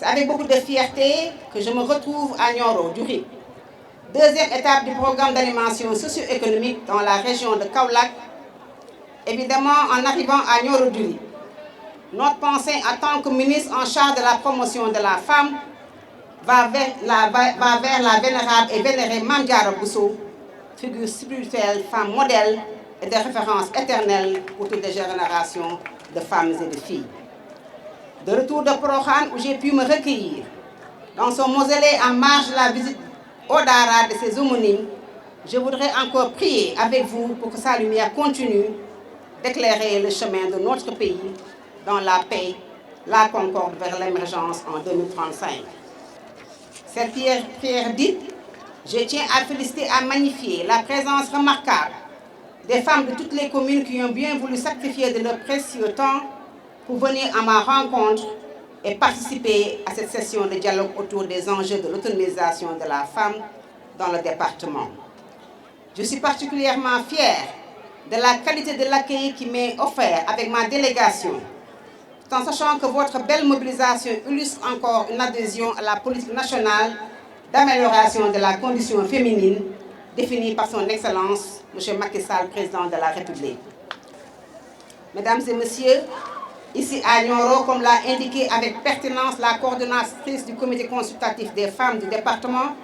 avec beaucoup de fierté que je me retrouve à Nioro, du RIP. Deuxième étape du programme d'animation socio-économique dans la région de Kaolack, évidemment en arrivant à Nioro du RIP. Notre pensée en tant que ministre en charge de la promotion de la femme va vers la vénérable et vénérée Mame Diarra Bousso, figure spirituelle, femme modèle et de référence éternelle pour toutes les générations de femmes et de filles. De retour de Prokhane, où j'ai pu me recueillir dans son mausolée en marge de la visite au Dara de ses homonymes, je voudrais encore prier avec vous pour que sa lumière continue d'éclairer le chemin de notre pays dans la paix, la concorde vers l'émergence en 2035. Cette prière dite, je tiens à féliciter, à magnifier la présence remarquable des femmes de toutes les communes qui ont bien voulu sacrifier de leur précieux temps pour venir à ma rencontre et participer à cette session de dialogue autour des enjeux de l'autonomisation de la femme dans le département. Je suis particulièrement fière de la qualité de l'accueil qui m'est offert avec ma délégation, tout en sachant que votre belle mobilisation illustre encore une adhésion à la politique nationale d'amélioration de la condition féminine définie par son Excellence, M. Macky Sall, Président de la République. Mesdames et Messieurs, ici à Nioro, comme l'a indiqué avec pertinence la coordonnatrice du comité consultatif des femmes du département,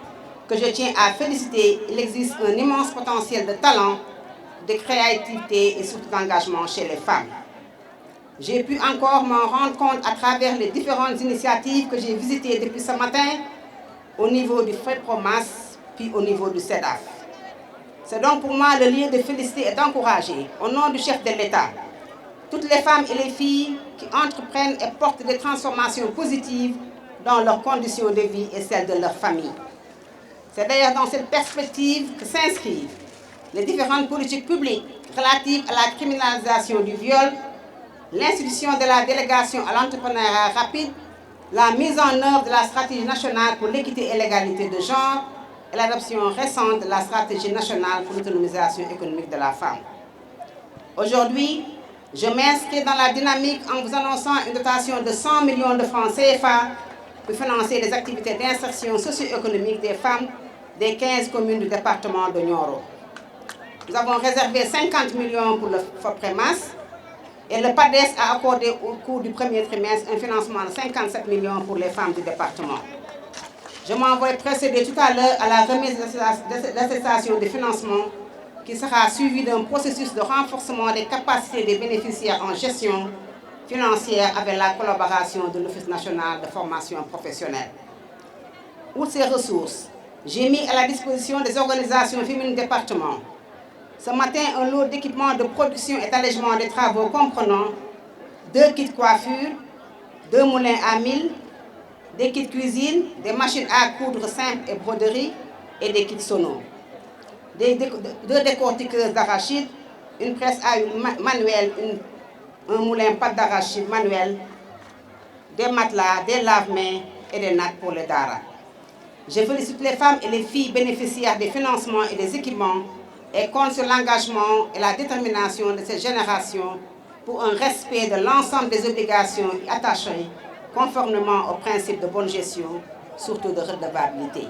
que je tiens à féliciter, il existe un immense potentiel de talent, de créativité et surtout d'engagement chez les femmes. J'ai pu encore m'en rendre compte à travers les différentes initiatives que j'ai visitées depuis ce matin au niveau du FEPROMAS, puis au niveau du CEDAF. C'est donc pour moi le lieu de féliciter et d'encourager, au nom du chef de l'État, toutes les femmes et les filles qui entreprennent et portent des transformations positives dans leurs conditions de vie et celles de leur famille. C'est d'ailleurs dans cette perspective que s'inscrivent les différentes politiques publiques relatives à la criminalisation du viol, l'institution de la délégation à l'entrepreneuriat rapide, la mise en œuvre de la stratégie nationale pour l'équité et l'égalité de genre et l'adoption récente de la stratégie nationale pour l'autonomisation économique de la femme. Aujourd'hui, je m'inscris dans la dynamique en vous annonçant une dotation de 100 millions de francs CFA pour financer les activités d'insertion socio-économique des femmes des 15 communes du département de Nioro. Nous avons réservé 50 millions pour le FOPREMAS et le PADES a accordé au cours du premier trimestre un financement de 57 millions pour les femmes du département. Je m'envoie précéder tout à l'heure à la remise de l'attestation de financement qui sera suivi d'un processus de renforcement des capacités des bénéficiaires en gestion financière avec la collaboration de l'Office national de formation professionnelle. Outre ces ressources, j'ai mis à la disposition des organisations féminines du département ce matin un lot d'équipements de production et d'allègement des travaux comprenant 2 kits coiffure, 2 moulins à mil, des kits cuisine, des machines à coudre simples et broderie et des kits sonos. 2 décortiqueuses d'arachide, une presse à huile manuelle, un moulin pâte d'arachide manuel, des matelas, des lave-mains et des nattes pour les Dara. Je félicite les femmes et les filles bénéficiaires des financements et des équipements et compte sur l'engagement et la détermination de cette génération pour un respect de l'ensemble des obligations attachées conformément aux principes de bonne gestion, surtout de redevabilité.